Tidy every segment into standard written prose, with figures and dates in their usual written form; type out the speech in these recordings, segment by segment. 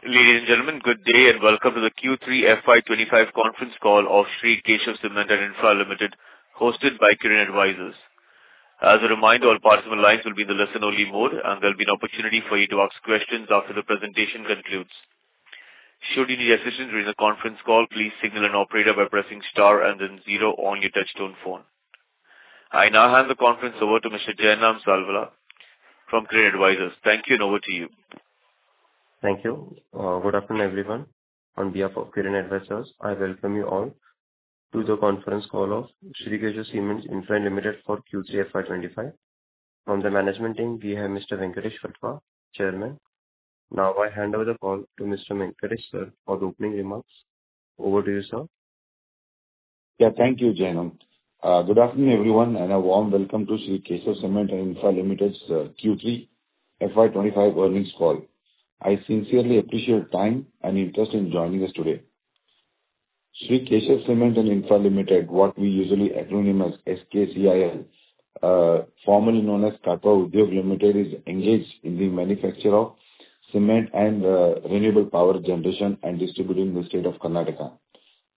Ladies and gentlemen, good day and welcome to the Q3 FY25 conference call of Shri Keshav Cement and Infra Limited, hosted by Kirin Advisors. As a reminder, all participant lines will be in the listen-only mode, and there'll be an opportunity for you to ask questions after the presentation concludes. Should you need assistance during the conference call, please signal an operator by pressing star and then zero on your touchtone phone. I now hand the conference over to Mr. Jainam Salvala from Kirin Advisors. Thank you, and over to you. Thank you. Good afternoon, everyone. On behalf of Kirin Advisors, I welcome you all to the conference call of Shri Keshav Cement Infra Limited for Q3 FY25. From the management team, we have Mr. Venkatesh Vatwa, Chairman. Now I hand over the call to Mr. Venkatesh, sir, for the opening remarks. Over to you, sir. Yeah, thank you, Jainam. Good afternoon, everyone, and a warm welcome to Shri Keshav Cement and Infra Limited's Q3 FY25 earnings call. I sincerely appreciate time and interest in joining us today. Shri Keshav Cement and Infra Limited, what we usually acronym as SKCIL, formerly known as Katwa Udyog Limited, is engaged in the manufacture of cement and renewable power generation and distributing in the state of Karnataka.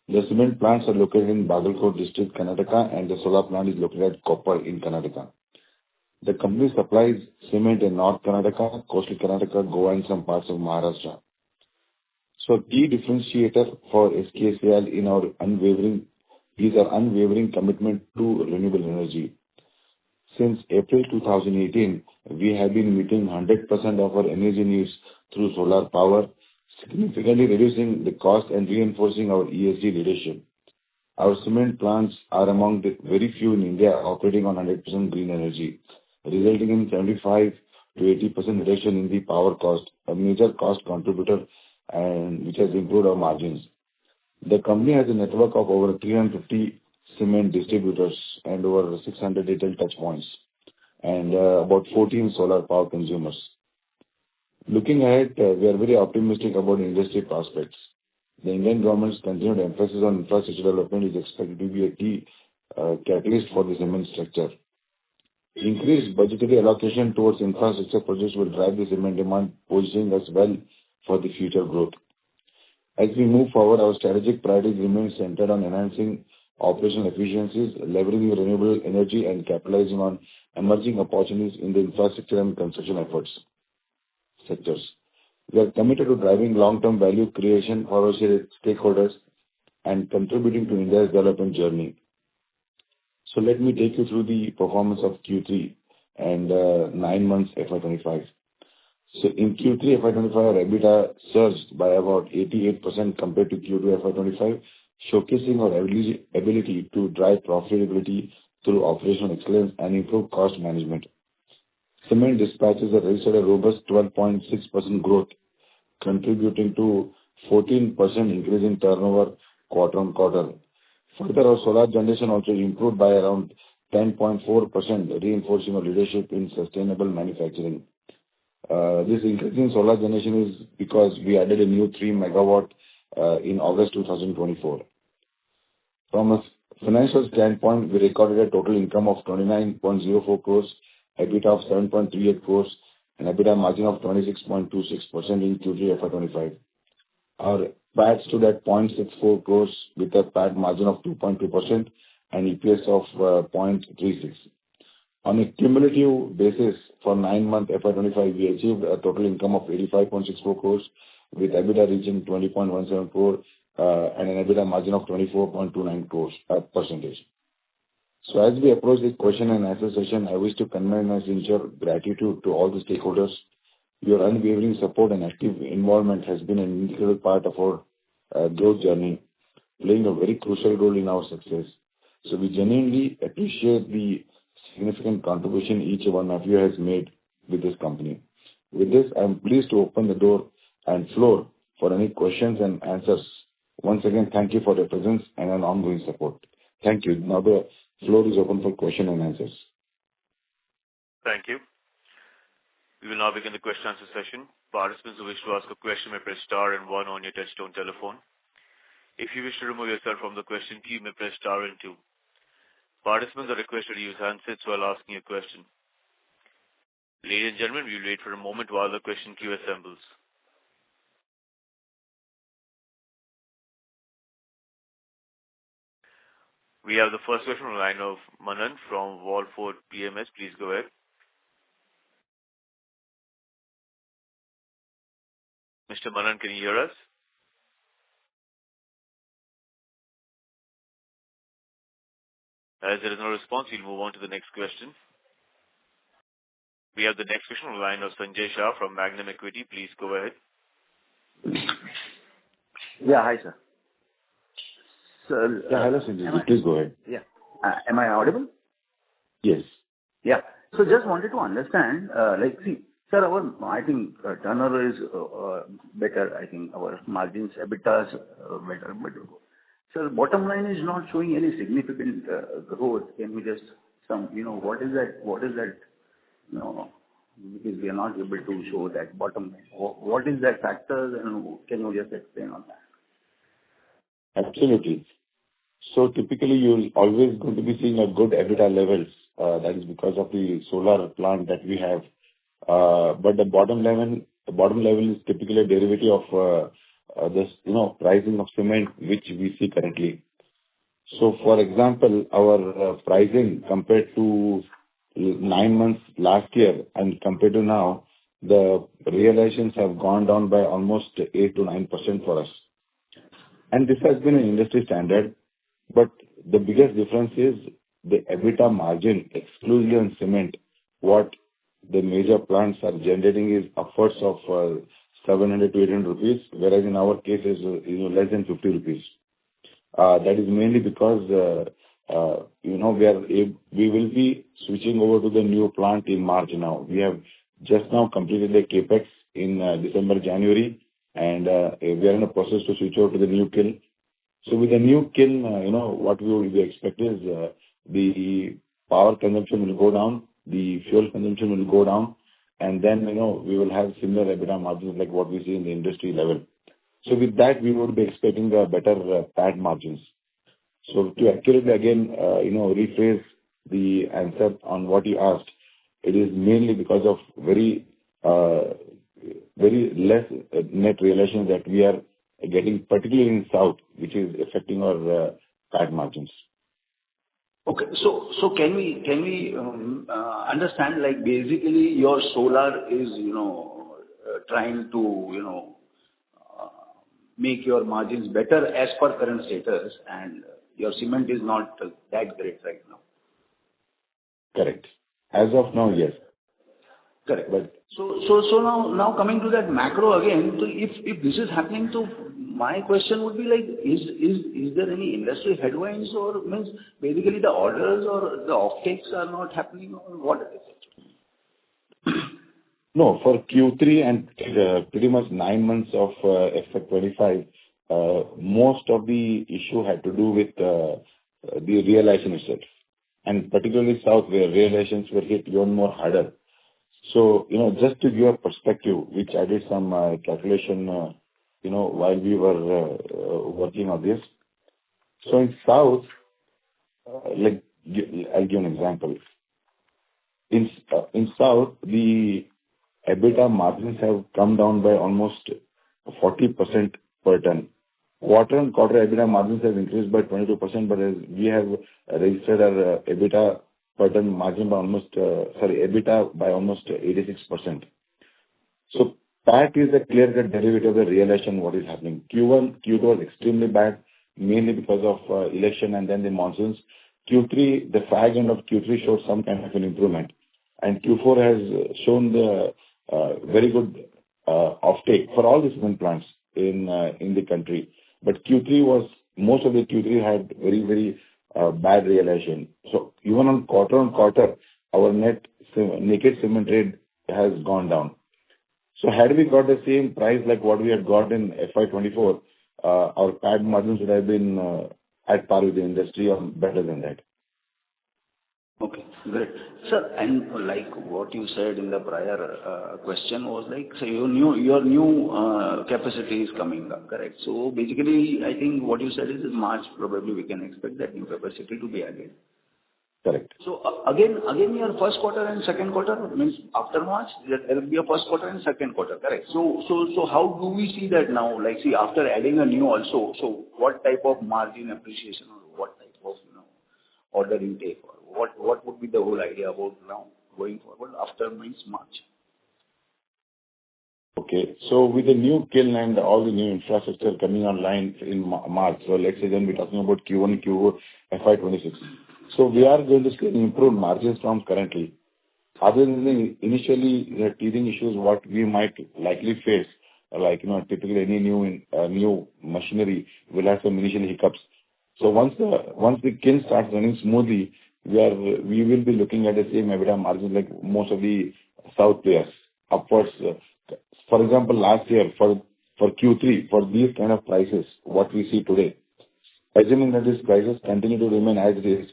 The cement plants are located in Bagalkot district, Karnataka, and the solar plant is located at Koppal in Karnataka. The company supplies cement in North Karnataka, coastal Karnataka, Goa, and some parts of Maharashtra. So, key differentiator for SKCIL is our unwavering commitment to renewable energy. Since April 2018, we have been meeting 100% of our energy needs through solar power, significantly reducing the cost and reinforcing our ESG leadership. Our cement plants are among the very few in India operating on 100% green energy, resulting in 75 to 80% reduction in the power cost, a major cost contributor, and which has improved our margins. The company has a network of over 350 cement distributors and over 600 retail touch points, and about 14 solar power consumers. Looking ahead, we are very optimistic about industry prospects. The Indian government's continued emphasis on infrastructure development is expected to be a key catalyst for the cement sector. Increased budgetary allocation towards infrastructure projects will drive the cement demand, positioning us well for the future growth. As we move forward, our strategic priorities remain centered on enhancing operational efficiencies, leveraging renewable energy, and capitalizing on emerging opportunities in the infrastructure and construction sectors. We are committed to driving long-term value creation for our stakeholders and contributing to India's development journey. So let me take you through the performance of Q3 and 9 months FY25. So in Q3 FY25, our EBITDA surged by about 88% compared to Q2 FY25, showcasing our ability to drive profitability through operational excellence and improve cost management. Cement dispatches have registered a robust 12.6% growth, contributing to 14% increase in turnover quarter on quarter. Further, our solar generation also improved by around 10.4%, reinforcing our leadership in sustainable manufacturing. This increase in solar generation is because we added a new 3 megawatt in August 2024. From a financial standpoint, we recorded a total income of 29.04 crores, EBITDA of 7.38 crores, and EBITDA margin of 26.26% in Q3 FY25. Our PAT stood at 0.64 crores with a PAT margin of 2.2% and EPS of 0.36. On a cumulative basis, for 9 months FY25, we achieved a total income of 85.64 crores with EBITDA reaching 20.17 crore and an EBITDA margin of 24.29%. So as we approach the question and answer session, I wish to convey my sincere gratitude to all the stakeholders. Your unwavering support and active involvement has been an integral part of our growth journey, playing a very crucial role in our success. So we genuinely appreciate the significant contribution each one of you has made with this company. With this, I am pleased to open the door and floor for any questions and answers. Once again, thank you for your presence and an ongoing support. Thank you. Now the floor is open for question and answers. Thank you. We will now begin the question and answer session. Participants who wish to ask a question may press star and 1 on your touchtone telephone. If you wish to remove yourself from the question queue, you may press star and 2. Participants are requested to use handsets while asking a question. Ladies and gentlemen, we will wait for a moment while the question queue assembles. We have the first question on the line of Manan from Wallford PMS. Please go ahead. Mr. Manan, can you hear us? As there is no response, we'll move on to the next question. We have the next question on the line of Sanjay Shah from Magnum Equity. Please go ahead. Yeah, hi, sir. Sir, hello, Sanjay. Please go ahead. Yeah. Am I audible? Yes. Yeah. So just wanted to understand, see, sir, I think turnover is better. I think our margins, EBITDA is better. But sir, bottom line is not showing any significant growth. Can we just what is that? Because we are not able to show that bottom line. What is that factor, and can you just explain on that? Absolutely. So typically, you're always going to be seeing a good EBITDA levels. That is because of the solar plant that we have. But the bottom level is typically a derivative of this, pricing of cement, which we see currently. So, for example, our pricing compared to 9 months last year and compared to now, the realizations have gone down by almost 8 to 9% for us. And this has been an industry standard, but the biggest difference is the EBITDA margin exclusively on cement. What the major plants are generating is upwards of 700 to 800 rupees, whereas in our case is less than 50 rupees. That is mainly because we will be switching over to the new plant in March now. We have just now completed the capex in December, January, and we are in a process to switch over to the new kiln. So with the new kiln, what we will be expecting is the power consumption will go down, the fuel consumption will go down, and then, we will have similar EBITDA margins like what we see in the industry level. So with that, we would be expecting better PAT margins. So to accurately again, rephrase the answer on what you asked, it is mainly because of very less net realization that we are getting, particularly in South, which is affecting our PAT margins. Okay. So can we understand, like, basically your solar is, trying to, make your margins better as per current status, and your cement is not that great right now? Correct. As of now, yes. Correct. But so now coming to that macro again, so if this is happening, so my question would be like, is there any industry headwinds, or means basically the orders or the offtakes are not happening, or what is it? No, for Q3 and pretty much 9 months of FY25, most of the issue had to do with the realization itself, and particularly South, where realizations were hit even more harder. So, just to give a perspective, which I did some calculation, while we were working on this. So in South, I'll give an example. In South, the EBITDA margins have come down by almost 40% per ton. Quarter on quarter, EBITDA margins have increased by 22%, but as we have registered our EBITDA per ton margin by EBITDA by almost 86%. So PAT is a clear-cut derivative of the realization what is happening. Q1, Q2 was extremely bad, mainly because of election and then the monsoons. Q3, the fag end of Q3 showed some kind of an improvement, and Q4 has shown the very good offtake for all the cement plants in the country. But most of the Q3 had very, very bad realization. So even on quarter, our naked cement rate has gone down. So had we got the same price like what we had got in FY24, our PAT margins would have been at par with the industry or better than that. Okay, great. Sir, and like what you said in the prior question was like, so your new capacity is coming up, correct? So basically, I think what you said is in March, probably we can expect that new capacity to be added. Correct. So again, your first quarter and second quarter means after March, there will be a first quarter and second quarter, correct? So how do we see that now? Like, see, after adding a new also, so what type of margin appreciation or what type of, order intake? What would be the whole idea about now going forward after March? Okay. So with the new kiln and all the new infrastructure coming online in March, so let's say then we're talking about Q1, Q4, FY26. So we are going to see improved margins from currently. Other than the initially the teething issues, what we might likely face, like, typically any new machinery will have some initial hiccups. So once the kiln starts running smoothly, we will be looking at the same EBITDA margins like most of the South players, upwards. For example, last year for Q3, for these kind of prices, what we see today, assuming that these prices continue to remain as it is,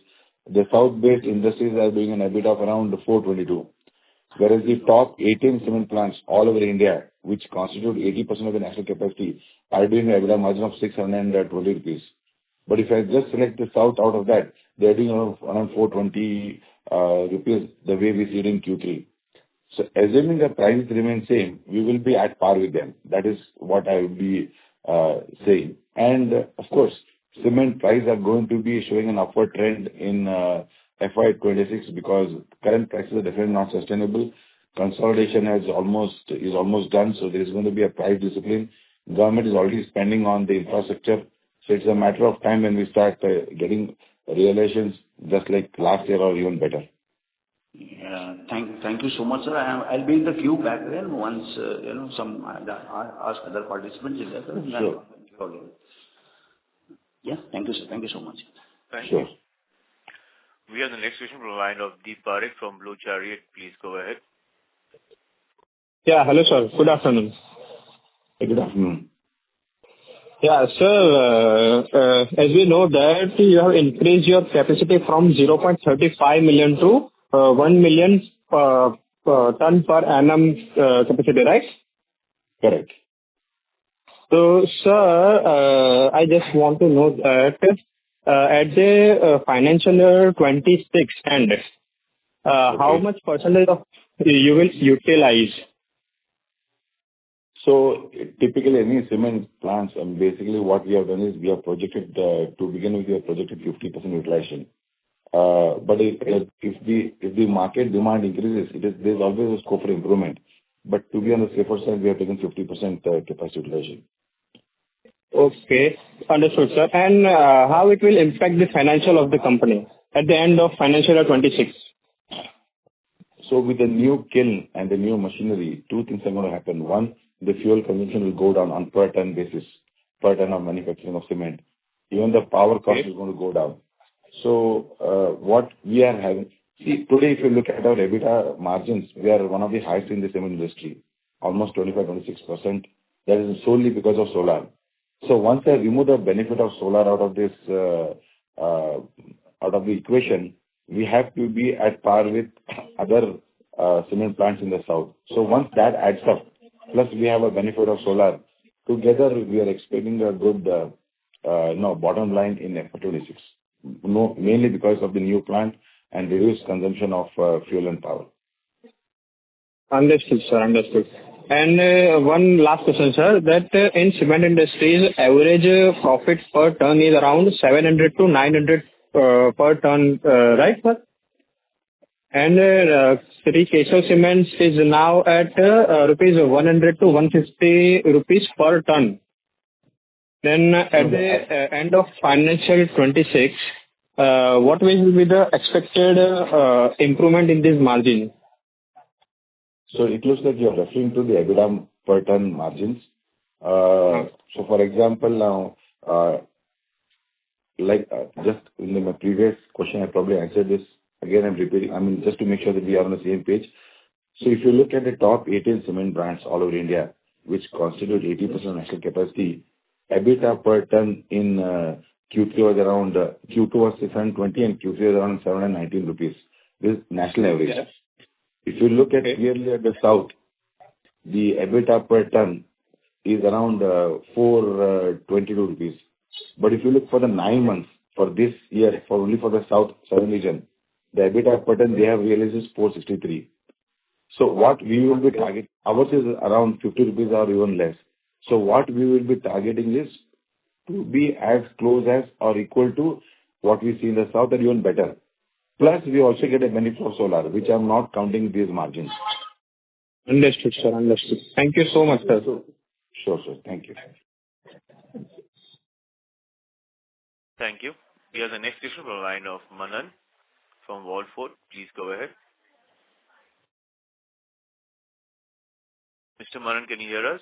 the South-based industries are doing an EBITDA of around 422, whereas the top 18 cement plants all over India, which constitute 80% of the national capacity, are doing an EBITDA margin of 620 rupees. But if I just select the South out of that, they are doing around 420 rupees the way we see it in Q3. So assuming the prices remain same, we will be at par with them. That is what I would be saying. And of course, cement prices are going to be showing an upward trend in FY26 because current prices are definitely not sustainable. Consolidation is almost done, so there is going to be a price discipline. Government is already spending on the infrastructure, so it's a matter of time when we start getting realizations just like last year or even better. Yeah. Thank you so much, sir. I'll be in the queue back then once, some ask other participants in there. Sure. Yeah. Thank you, sir. Thank you so much. Thank Sure. you. We have the next question from the line of Deep Parekh from Blue Chariot. Please go ahead. Yeah. Hello, sir. Good afternoon. Good afternoon. Yeah, sir, as we know that you have increased your capacity from 0.35 million to 1 million ton per annum capacity, right? Correct. So, sir, I just want to know that at the financial year 26 end, how much percentage of you will utilize? So typically any cement plants, basically what we have done is we have projected, to begin with, we have projected 50% utilization. But if the market demand increases, there's always a scope for improvement. But to be on the safer side, we have taken 50% capacity utilization. Okay, understood, sir. And how it will impact the financial of the company at the end of financial year 26? So with the new kiln and the new machinery, two things are going to happen. One, the fuel consumption will go down on per ton basis, per ton of manufacturing of cement. Even the power cost is going to go down. So what we are having, see, today if you look at our EBITDA margins, we are one of the highest in the cement industry, almost 25-26%. That is solely because of solar. So once I remove the benefit of solar out of this, out of the equation, we have to be at par with other cement plants in the south. So once that adds up, plus we have a benefit of solar, together we are expecting a good bottom line in FY26. Mainly because of the new plant and reduced consumption of fuel and power. Understood, sir. Understood. And one last question, sir, that in cement industries, average profit per ton is around 700 to 900 per ton, right, sir? And Shri Keshav Cements is now at rupees 100 to 150 rupees per ton. Then at the end of financial 26, what will be the expected improvement in this margin? So it looks like you're referring to the EBITDA per ton margins. So for example, now, just in my previous question, I probably answered this. Again, I'm repeating, just to make sure that we are on the same page. So if you look at the top 18 cement brands all over India, which constitute 80% of national capacity, EBITDA per ton in Q3 was around, Q2 was 620 and Q3 was around 719 rupees. This is national average. Yes. If you look at clearly at the south, the EBITDA per ton is around 422 rupees. But if you look for the 9 months for this year, only for the southern region, the EBITDA per ton they have realized is 463. So what we will be targeting, ours is around 50 rupees or even less. So what we will be targeting is to be as close as or equal to what we see in the south, are even better. Plus, we also get a benefit of solar, which I'm not counting these margins. Understood, sir. Understood. Thank you so much, sir. Sure, sir. Thank you. Thank you. We have the next question from the line of Manan from Waldford. Please go ahead. Mr. Manan, can you hear us?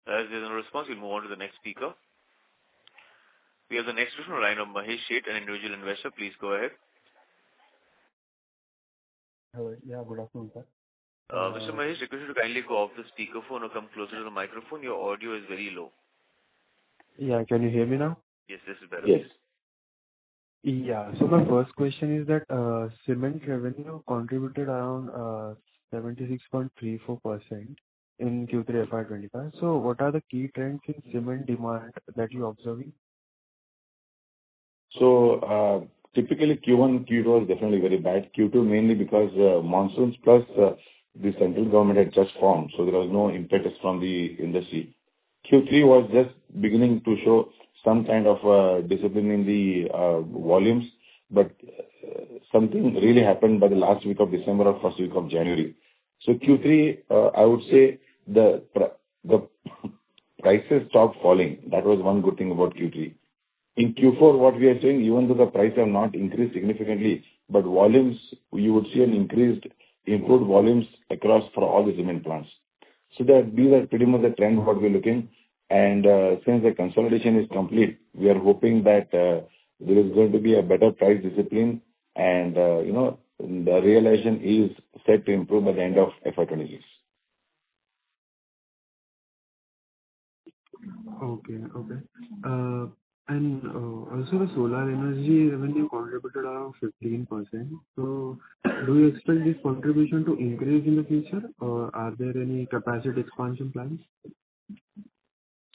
As there's no response, we'll move on to the next speaker. We have the next question from the line of Mahesh Sheth, an individual investor. Please go ahead. Hello. Yeah, good afternoon, sir. Mr. Mahesh, request you to kindly go off the speakerphone or come closer to the microphone. Your audio is very low. Yeah, can you hear me now? Yes, this is better. Yes. Yeah. So my first question is that cement revenue contributed around 76.34% in Q3 FY25. So what are the key trends in cement demand that you're observing? So typically Q1, Q2 was definitely very bad. Q2 mainly because monsoons plus the central government had just formed, so there was no impetus from the industry. Q3 was just beginning to show some kind of discipline in the volumes, but something really happened by the last week of December or first week of January. So Q3, I would say the prices stopped falling. That was one good thing about Q3. In Q4, what we are saying, even though the price have not increased significantly, but volumes, you would see an improved volumes across for all the cement plants. So that these are pretty much the trend what we're looking. And since the consolidation is complete, we are hoping that there is going to be a better price discipline, and the realization is set to improve by the end of FY26. Okay. And also the solar energy revenue contributed around 15%. So do you expect this contribution to increase in the future, or are there any capacity expansion plans?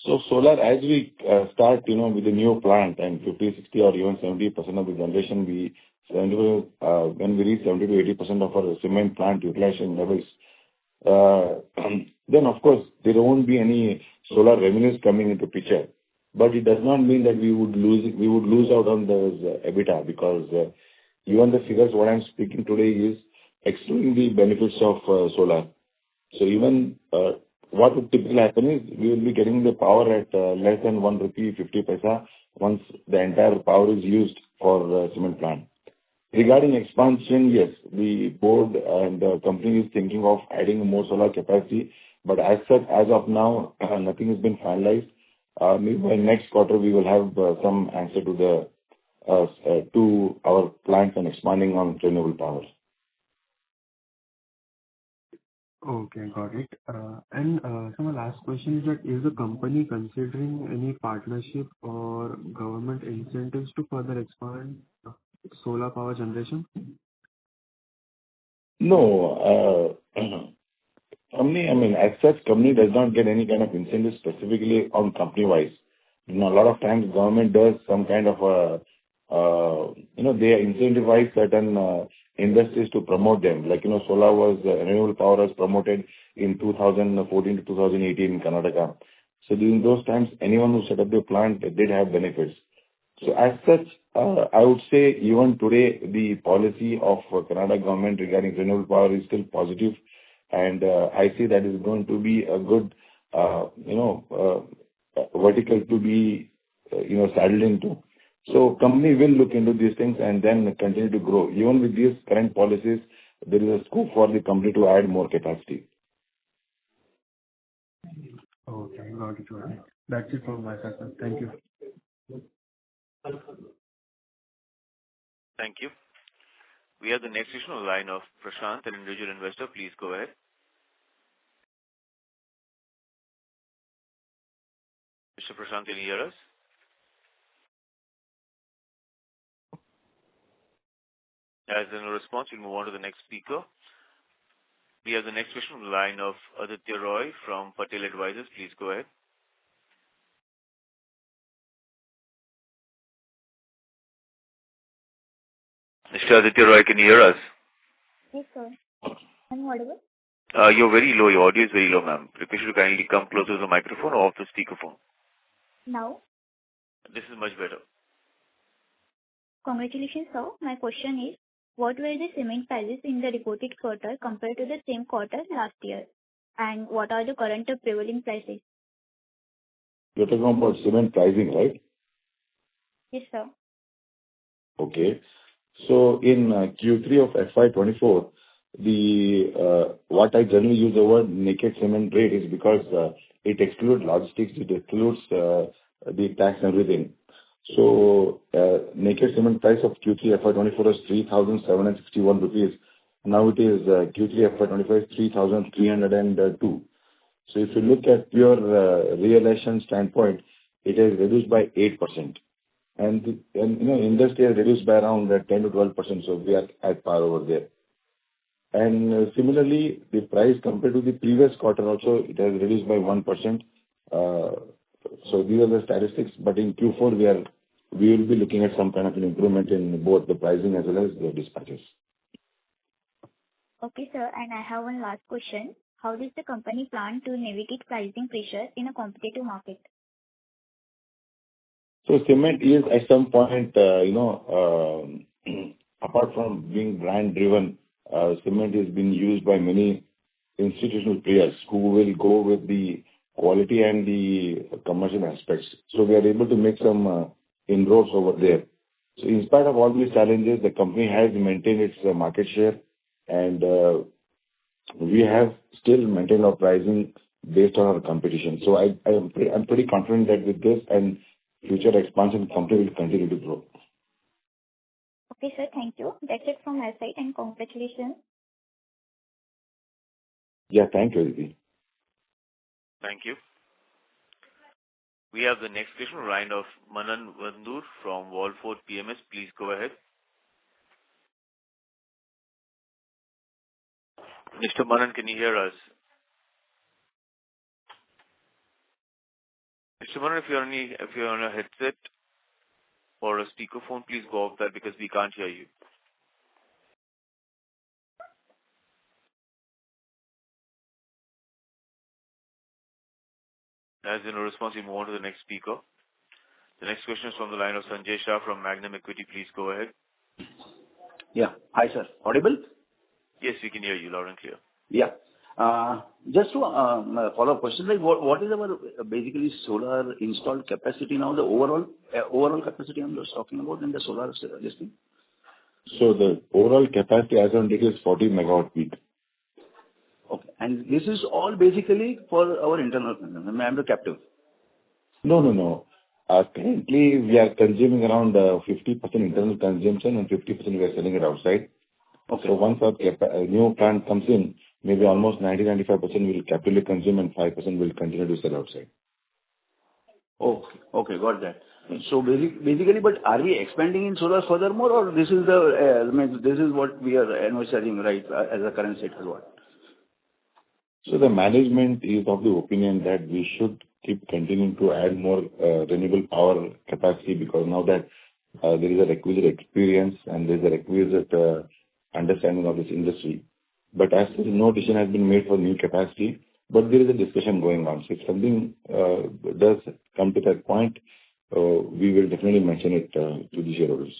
So solar, as we start, with the new plant and 50, 60 or even 70% of the generation, when we reach 70 to 80% of our cement plant utilization levels, then of course there won't be any solar revenues coming into picture. But it does not mean that we would lose out on those EBITDA, because even the figures what I'm speaking today is excluding the benefits of solar. So even what would typically happen is we will be getting the power at less than 1 rupee 50 paisa once the entire power is used for cement plant. Regarding expansion, yes, the board and the company is thinking of adding more solar capacity, but as of now, nothing has been finalized. Maybe by next quarter we will have some answer to our plans and expanding on renewable power. Okay, got it. And so my last question is that is the company considering any partnership or government incentives to further expand solar power generation? No. As such, company does not get any kind of incentive specifically on company-wise. A lot of times government does some kind of they incentivize certain industries to promote them. Like, solar renewable power was promoted in 2014 to 2018 in Karnataka. So during those times, anyone who set up their plant did have benefits. So as such, I would say even today, the policy of Karnataka government regarding renewable power is still positive. And I see that is going to be a good, vertical to be, saddled into. So company will look into these things and then continue to grow. Even with these current policies, there is a scope for the company to add more capacity. Okay, got it. That's it from my side, sir. Thank you. Thank you. We have the next question on the line of Prashant, an individual investor. Please go ahead. Mr. Prashant, can you hear us? As there's no response, we'll move on to the next speaker. We have the next question on the line of Aditya Roy from Kirin Advisors. Please go ahead. Mr. Aditya Roy, can you hear us? Yes, sir. I'm audible? You're very low. Your audio is very low, ma'am. Request you to kindly come closer to the microphone or off the speakerphone. Now, This is much better. congratulations, sir. My question is, what were the cement prices in the reported quarter compared to the same quarter last year? And what are the current prevailing prices? You're talking about cement pricing, right? Yes, sir. Okay. So in Q3 of FY24, what I generally use the word naked cement rate is because it excludes logistics, it excludes the tax and everything. So naked cement price of Q3 FY24 is 3,761 rupees. Now it is Q3 FY25 is 3,302. So if you look at pure realization standpoint, it has reduced by 8%. And industry has reduced by around 10 to 12%, so we are at par over there. And similarly, the price compared to the previous quarter also, it has reduced by 1%. So these are the statistics, but in Q4, we will be looking at some kind of an improvement in both the pricing as well as the dispatches. Okay, sir. And I have one last question. How does the company plan to navigate pricing pressure in a competitive market? So cement is at some point, apart from being brand driven, cement is being used by many institutional players who will go with the quality and the commercial aspects. So we are able to make some inroads over there. So in spite of all these challenges, the company has maintained its market share, and we have still maintained our pricing based on our competition. So I'm pretty confident that with this and future expansion, the company will continue to grow. Okay, sir. Thank you. That's it from my side, and congratulations. Yeah, thank you, Aditi. Thank you. We have the next question, line of Manan Vandur from Wallfort PMS. Please go ahead. Mr. Manan, can you hear us? Mr. Manan, if you're on a headset or a speakerphone, please go off that because we can't hear you. As in a response, we move on to the next speaker. The next question is from the line of Sanjay Shah from Magnum Equity. Please go ahead. Yeah. Hi, sir. Audible? Yes, we can hear you loud and clear. Yeah. Just to follow up question, like what is our basically solar installed capacity now, the overall capacity I'm just talking about in the solar listing? So the overall capacity as on date is 40 megawatt peak. Okay. And this is all basically for our internal consumption, I'm the captive. No. Currently, we are consuming around 50% internal consumption and 50% we are selling it outside. Okay. So once our new plant comes in, maybe almost 90-95% will capitally consume and 5% will continue to sell outside. Okay, got that. So basically, but are we expanding in solar furthermore, or this is this is what we are envisaging, right, as a current state or what? So the management is of the opinion that we should keep continuing to add more renewable power capacity, because now that there is a requisite experience and there is a requisite understanding of this industry. But as such, no decision has been made for new capacity, but there is a discussion going on. So if something does come to that point, we will definitely mention it to the shareholders.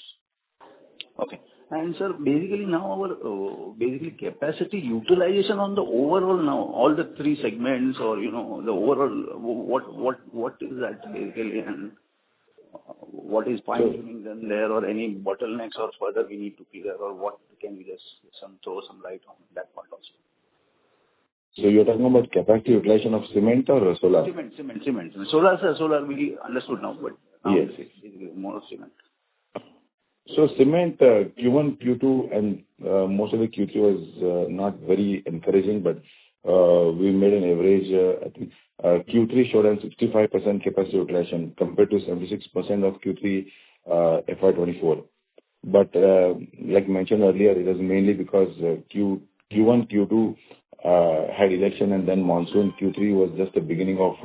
Okay. And sir, basically now our basically capacity utilization on the overall now, all the three segments, or the overall, what is that basically, and what is fine-tuning then there, or any bottlenecks or further we need to clear, or what can we just throw some light on that part also? So you're talking about capacity utilization of cement or solar? Cement. Solar we understood now, but now yes, it's more of cement. So cement, Q1, Q2, and most of the Q3 was not very encouraging, but we made an average, I think Q3 showed a 65% capacity utilization compared to 76% of Q3 FY24. But like mentioned earlier, it was mainly because Q1, Q2 had election and then monsoon. Q3 was just the beginning of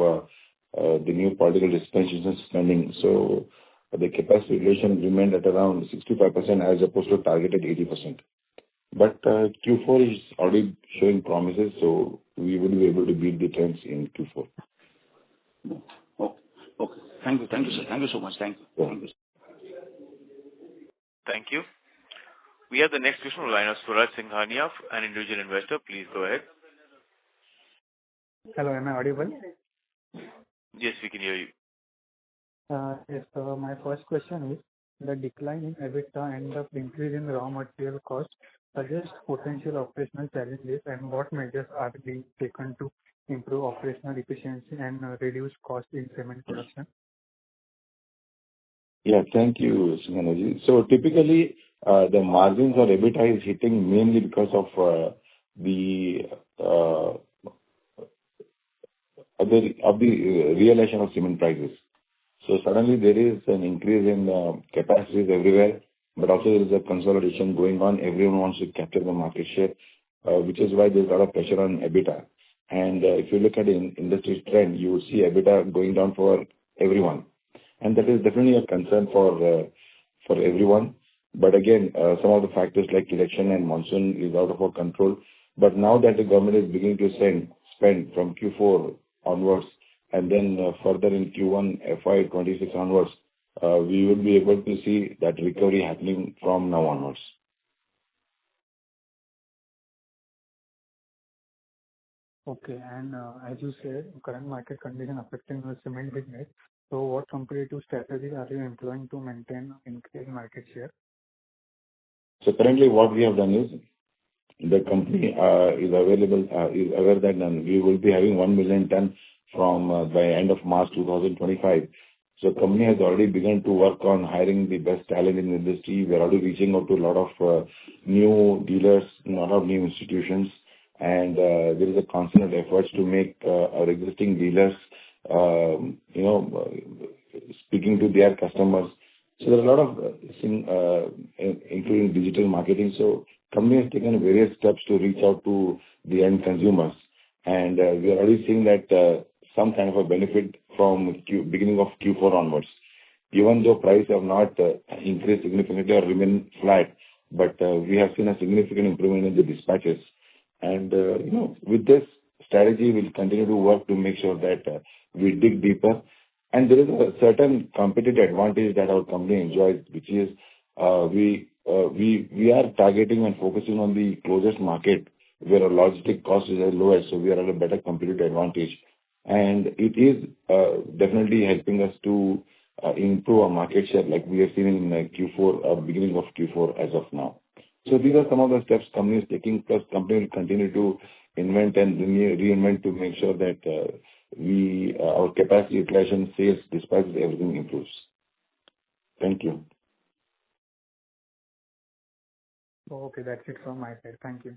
the new political dispensation spending. So the capacity utilization remained at around 65% as opposed to targeted 80%. But Q4 is already showing promises, so we will be able to beat the trends in Q4. Okay. Okay. Thank you. Thank you, sir. Thank you so much. Thank you. Yeah. Thank you. Thank you. We have the next question on the line of Suraj Singhania, an individual investor. Please go ahead. Hello, am I audible? Yes, we can hear you. Yes, so my first question is, the decline in EBITDA and the increase in raw material cost suggest potential operational challenges, and what measures are being taken to improve operational efficiency and reduce cost in cement production? Yeah, thank you, Singhania. So typically, the margins or EBITDA is hitting mainly because of the realization of cement prices. So suddenly there is an increase in capacities everywhere, but also there is a consolidation going on. Everyone wants to capture the market share, which is why there's a lot of pressure on EBITDA. And if you look at the industry trend, you will see EBITDA going down for everyone. And that is definitely a concern for everyone. But again, some of the factors like election and monsoon is out of our control. But now that the government is beginning to spend from Q4 onwards, and then further in Q1 FY26 onwards, we will be able to see that recovery happening from now onwards. Okay, and as you said, current market condition affecting the cement business. So what competitive strategy are you employing to maintain increased market share? So currently what we have done is, the company is aware that we will be having 1 million ton from by end of March 2025. So company has already begun to work on hiring the best talent in the industry. We are already reaching out to a lot of new dealers, a lot of new institutions, and there is a constant efforts to make our existing dealers, speaking to their customers. So there are a lot of things, including digital marketing. So company has taken various steps to reach out to the end consumers, and we are already seeing that some kind of a benefit from beginning of Q4 onwards. Even though price have not increased significantly or remain flat, but we have seen a significant improvement in the dispatches. And with this strategy, we'll continue to work to make sure that we dig deeper. And there is a certain competitive advantage that our company enjoys, which is we are targeting and focusing on the closest market where our logistic cost is lowest, so we are at a better competitive advantage. And it is definitely helping us to improve our market share, like we have seen in Q4, beginning of Q4 as of now. So these are some of the steps company is taking, plus company will continue to invent and reinvent to make sure that our capacity utilization, sales, despite everything improves. Thank you. Okay, that's it from my side. Thank you.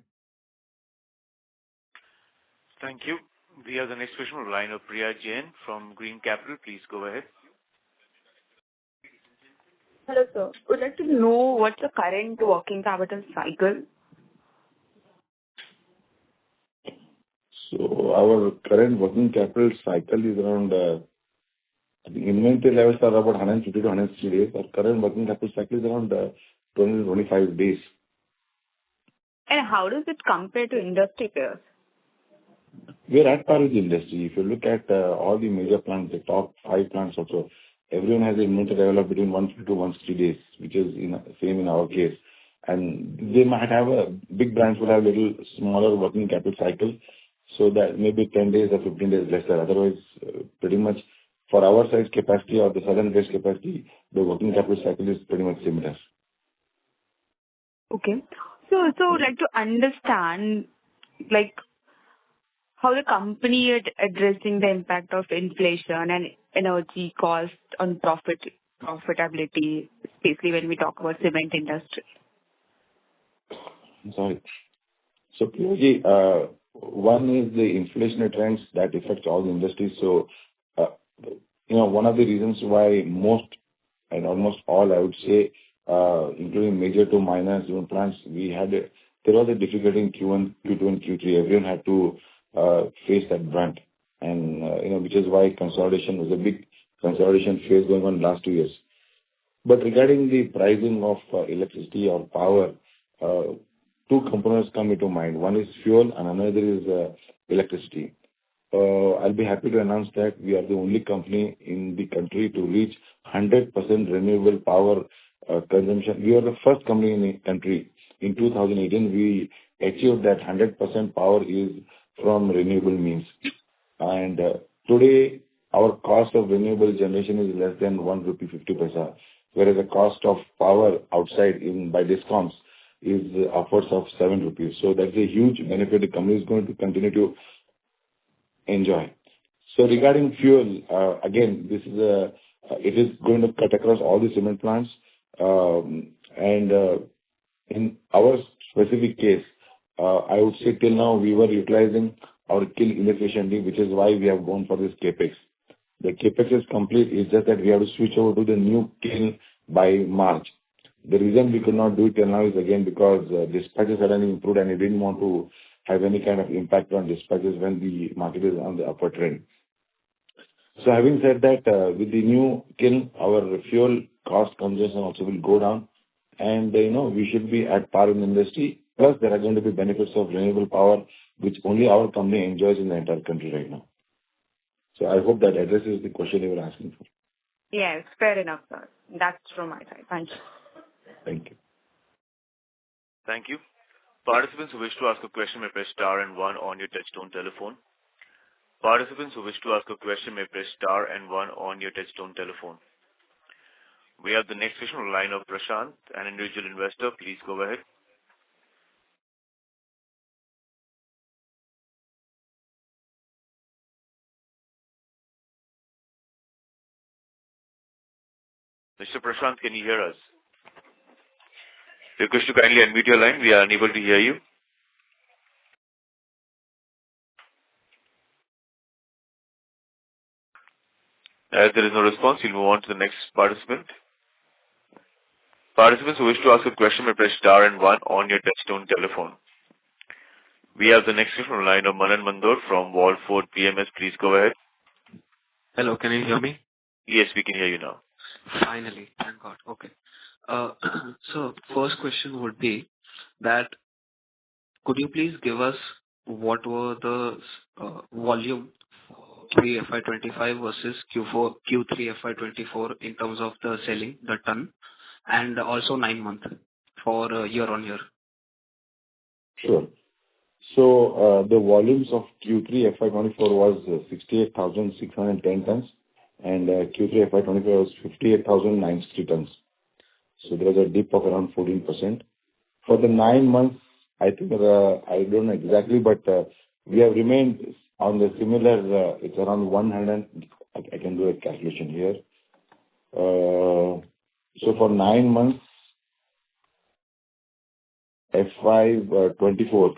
Thank you. We have the next question on the line of Priya Jain from Green Capital. Please go ahead. Hello, sir. Would like to know what's the current working capital cycle? So our current working capital cycle is around, I think inventory levels are about 150 to 160 days. Our current working capital cycle is around 20 to 25 days. And how does it compare to industry peers? We are at par with the industry. If you look at all the major plants, the top 5 plants also, everyone has an inventory level of between 150 to 160 days, which is same in our case. And they might have big brands will have a little smaller working capital cycle, so that maybe 10 days or 15 days lesser. Otherwise, pretty much for our size capacity or the southern base capacity, the working capital cycle is pretty much similar. Okay. So I'd like to understand, like, how the company is addressing the impact of inflation and energy cost on profitability, especially when we talk about cement industry. Sorry. So clearly, one is the inflationary trends that affect all the industries. So, one of the reasons why most and almost all, I would say, including major to minor cement plants, there was a difficulty in Q1, Q2, and Q3. Everyone had to face that brunt, and which is why consolidation was a big consolidation phase going on last 2 years. But regarding the pricing of electricity or power, two components come into mind. One is fuel and another is electricity. I'll be happy to announce that we are the only company in the country to reach 100% renewable power consumption. We are the first company in the country. In 2018, we achieved that 100% power is from renewable means. And today, our cost of renewable generation is less than 1 rupee 50 paisa, whereas the cost of power outside by discoms is upwards of 7 rupees. So that's a huge benefit the company is going to continue to enjoy. So regarding fuel, again, this is it is going to cut across all the cement plants. In our specific case, I would say till now we were utilizing our kiln inefficiently, which is why we have gone for this capex. The capex is complete. It's just that we have to switch over to the new kiln by March. The reason we could not do it till now is again because dispatches suddenly improved and we didn't want to have any kind of impact on dispatches when the market is on the upward trend. So having said that, with the new kiln, our fuel cost consumption also will go down, and we should be at par in the industry. Plus, there are going to be benefits of renewable power, which only our company enjoys in the entire country right now. So I hope that addresses the question you were asking for. Yes, fair enough, sir. That's from my side. Thank you. Thank you. Thank you. Participants who wish to ask a question may press star and 1 on your touchtone telephone. Participants who wish to ask a question may press star and 1 on your touchtone telephone. We have the next question on the line of Prashant, an individual investor. Please go ahead. Mr. Prashant, can you hear us? Request to kindly unmute your line. We are unable to hear you. As there is no response, we'll move on to the next participant. Participants who wish to ask a question may press star and 1 on your touchtone telephone. We have the next question on the line of Manan Mandor from Wallford PMS. Please go ahead. Hello, can you hear me? Yes, we can hear you now. Finally, thank God. Okay. So first question would be that could you please give us what were the volume Q3 FY25 versus Q3 FY24 in terms of the selling, the ton, and also 9 months for year on year? Sure. So the volumes of Q3 FY24 was 68,610 tons, and Q3 FY25 was 58,960 tons. So there was a dip of around 14%. For the 9 months, I think I don't know exactly, but we have remained on the similar. It's around 100. I can do a calculation here. So for 9 months, FY24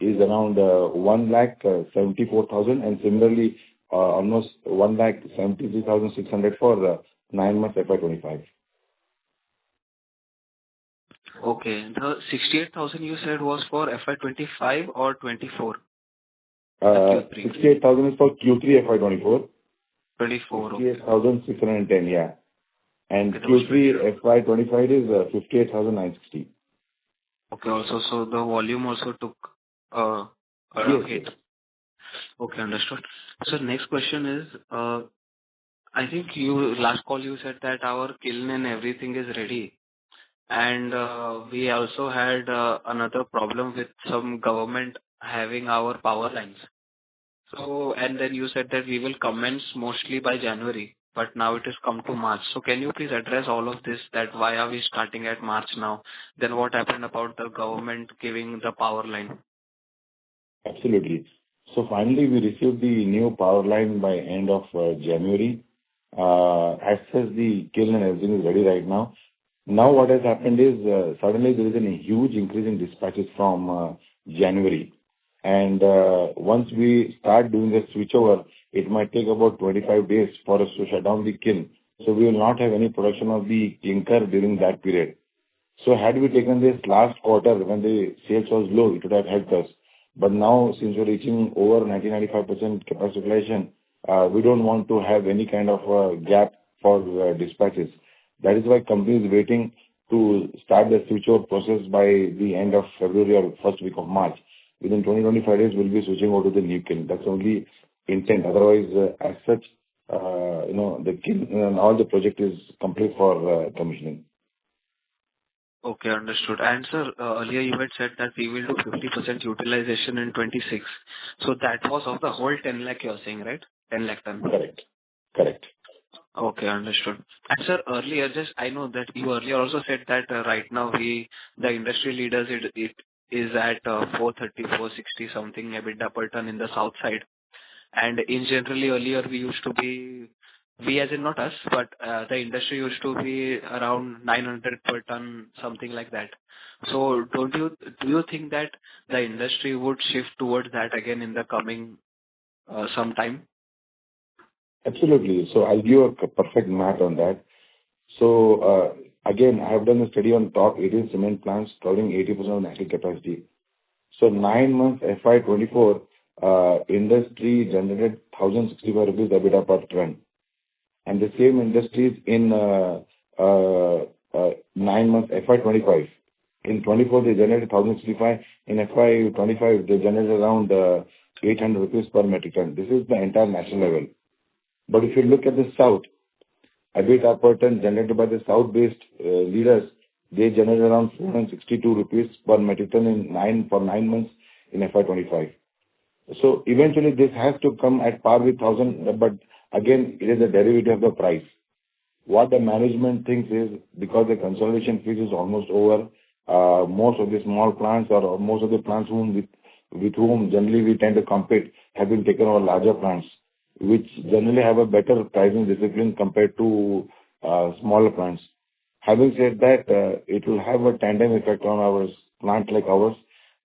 is around 1,74,000, and similarly almost 1,73,600 for 9 months FY25. Okay. The 68,000 you said was for FY25 or 24? 68,000 is for Q3 FY24. 24. 68,610, yeah. And Okay, Q3 FY25 is 58,960. Okay. Also, so the volume also took a hit. Okay, understood. So next question is, I think last call you said that our kiln and everything is ready. And we also had another problem with some government having our power lines. So, and then you said that we will commence mostly by January, but now it has come to March. So can you please address all of this, that why are we starting at March now? Then what happened about the government giving the power line? Absolutely. So finally, we received the new power line by end of January. As such, the kiln and everything is ready right now. Now what has happened is suddenly there is a huge increase in dispatches from January. And once we start doing the switchover, it might take about 25 days for us to shut down the kiln. So we will not have any production of the clinker during that period. So had we taken this last quarter when the sales was low, it would have helped us. But now, since we're reaching over 90-95% capacity utilization, we don't want to have any kind of gap for dispatches. That is why company is waiting to start the switchover process by the end of February or first week of March. Within 20-25 days, we'll be switching over to the new kiln. That's only intent. Otherwise, as such, the kiln and all the project is complete for commissioning. Okay, understood. And sir, earlier you had said that we will do 50% utilization in 26. So that was of the whole 10 lakh you're saying, right? 10 lakh ton. Correct. Okay, understood. And sir, earlier, I know that you earlier also said that right now the industry leaders, it is at 430, 460 something EBITDA per ton in the south side. And in generally earlier we as in not us, but the industry used to be around 900 per ton, something like that. So do you think that the industry would shift towards that again in the coming some time? Absolutely. So I'll give you a perfect math on that. So again, I have done a study on top 18 cement plants covering 80% of national capacity. So 9 months FY24, industry generated 1,065 rupees EBITDA per ton. And the same industries in 9 months FY25. In 24, they generated 1,065. In FY25, they generated around 800 rupees per metric ton. This is the entire national level. But if you look at the south, EBITDA per ton generated by the south-based leaders, they generated around 462 rupees per metric ton for 9 months in FY25. So eventually this has to come at par with 1,000, but again, it is a derivative of the price. What the management thinks is, because the consolidation phase is almost over, most of the small plants or most of the plants with whom generally we tend to compete have been taken over larger plants, which generally have a better pricing discipline compared to smaller plants. Having said that, it will have a tandem effect on our plant like ours,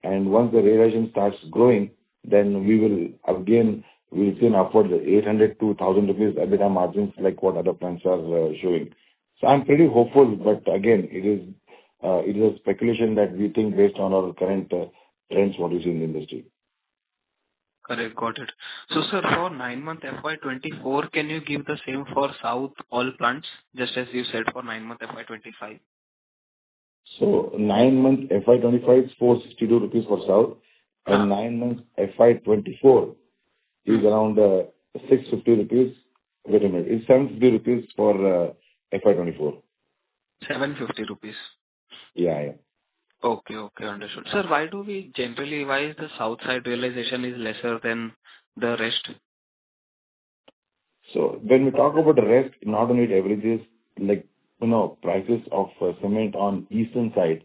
and once the realization starts growing, then we'll see an upward 800 to 1,000 rupees EBITDA margins like what other plants are showing. So I'm pretty hopeful, but again, it is a speculation that we think based on our current trends what we see in the industry. Correct, got it. So sir, for 9 month FY24, can you give the same for South all plants, just as you said for 9 month FY25? So 9 months FY25 is 462 rupees for South, and 9 months FY24 is around 650 rupees. Wait a minute, it's 750 rupees for FY24. 750 rupees. Yeah. Okay, understood. Sir, why is the south side realization is lesser than the rest? So when we talk about the rest, not only it averages, like, prices of cement on eastern side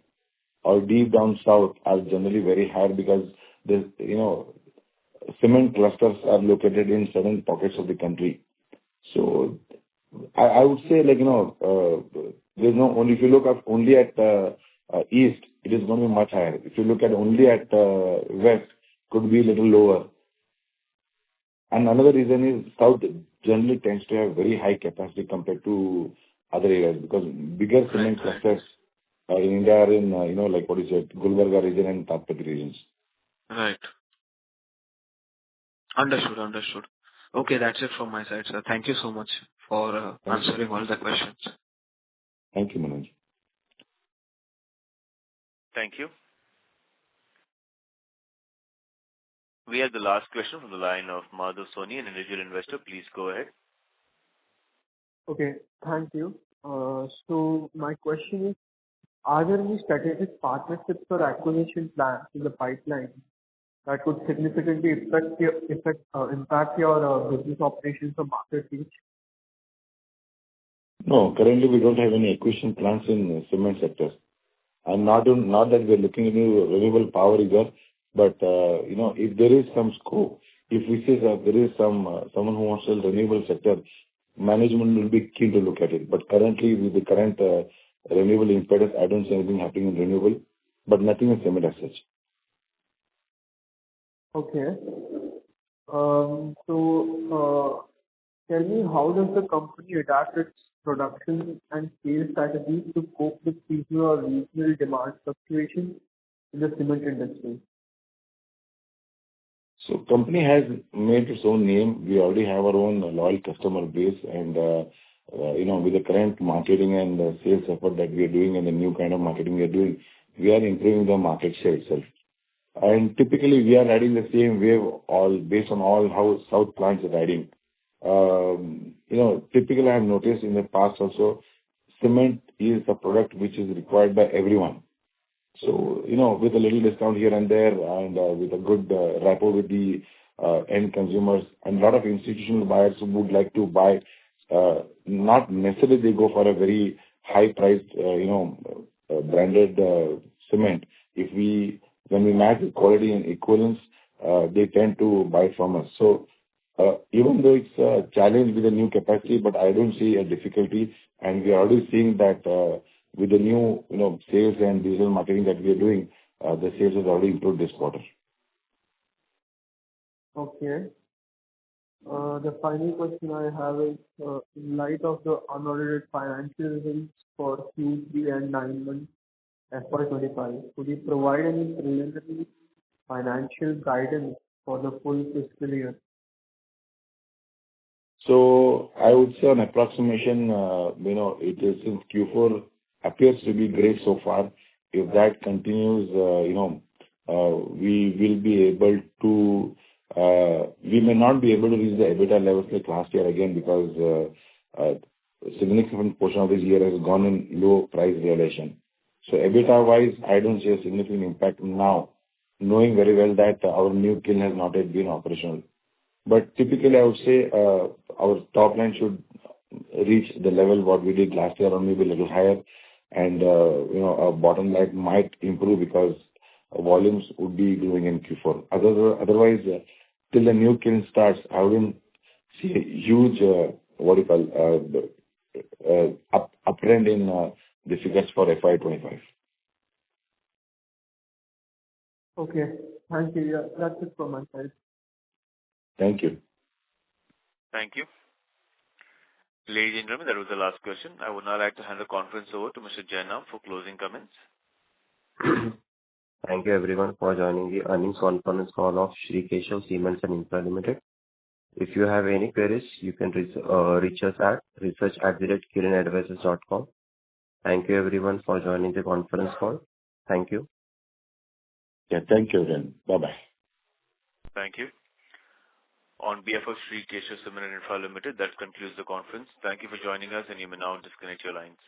or deep down south are generally very high because the, cement clusters are located in certain pockets of the country. So I would say, there's no only, if you look up only at east, it is going to be much higher. If you look at only at west, could be a little lower. And another reason is south generally tends to have very high capacity compared to other areas because bigger cement clusters in India are in, like what you said, Gulbarga region and Tapati regions. Right. Understood. Okay, that's it from my side, sir. Thank you so much for answering all the questions. Thank you, Manoj. Thank you. We have the last question from the line of Madhav Soni, an individual investor. Please go ahead. Okay, thank you. So my question is, are there any strategic partnerships or acquisition plans in the pipeline that could significantly impact your business operations or market reach? No, currently we don't have any acquisition plans in cement sector. And not that we're looking into renewable power either, but if there is some scope, if we see that there is someone who wants to sell renewable sector, management will be keen to look at it. But currently with the current renewable impetus, I don't see anything happening in renewable, but nothing in cement as such. Okay. Tell me, how does the company adapt its production and sales strategies to cope with seasonal or regional demand fluctuations in the cement industry? So company has made its own name. We already have our own loyal customer base, and with the current marketing and sales effort that we are doing and the new kind of marketing we are doing, we are improving the market share itself. And typically, we are riding the same wave all based on all how South plants are riding. Typically, I have noticed in the past also, cement is a product which is required by everyone. So, with a little discount here and there and with a good rapport with the end consumers and a lot of institutional buyers who would like to buy, not necessarily they go for a very high priced, branded cement. When we match the quality and equivalence, they tend to buy from us. So, even though it's a challenge with the new capacity, but I don't see a difficulty, and we are already seeing that with the new, sales and digital marketing that we are doing, the sales has already improved this quarter. Okay. The final question I have is, in light of the unaudited financial results for Q3 and 9 months FY25, could you provide any preliminary financial guidance for the full fiscal year? So I would say an approximation, it is since Q4 appears to be great so far. If that continues, we will be able to, we may not be able to reach the EBITDA levels like last year again because a significant portion of this year has gone in low price realization. So EBITDA-wise, I don't see a significant impact now, knowing very well that our new kiln has not yet been operational. But typically, I would say our top line should reach the level what we did last year or maybe a little higher. And, our bottom line might improve because volumes would be growing in Q4. Otherwise, till the new kiln starts, I wouldn't see a huge, uptrend in the figures for FY25. Okay. Thank you. Yeah, that's it from my side. Thank you. Thank you. Ladies and gentlemen, that was the last question. I would now like to hand the conference over to Mr. Jainam for closing comments. Thank you everyone for joining the earnings conference call of Shri Keshav Cements and Infra Limited. If you have any queries, you can reach us at research@kirinadvisors.com. Thank you everyone for joining the conference call. Thank you. Yeah, thank you then. Bye-bye. Thank you. On behalf of Shri Keshav Cement and Infra Limited, that concludes the conference. Thank you for joining us, and you may now disconnect your lines.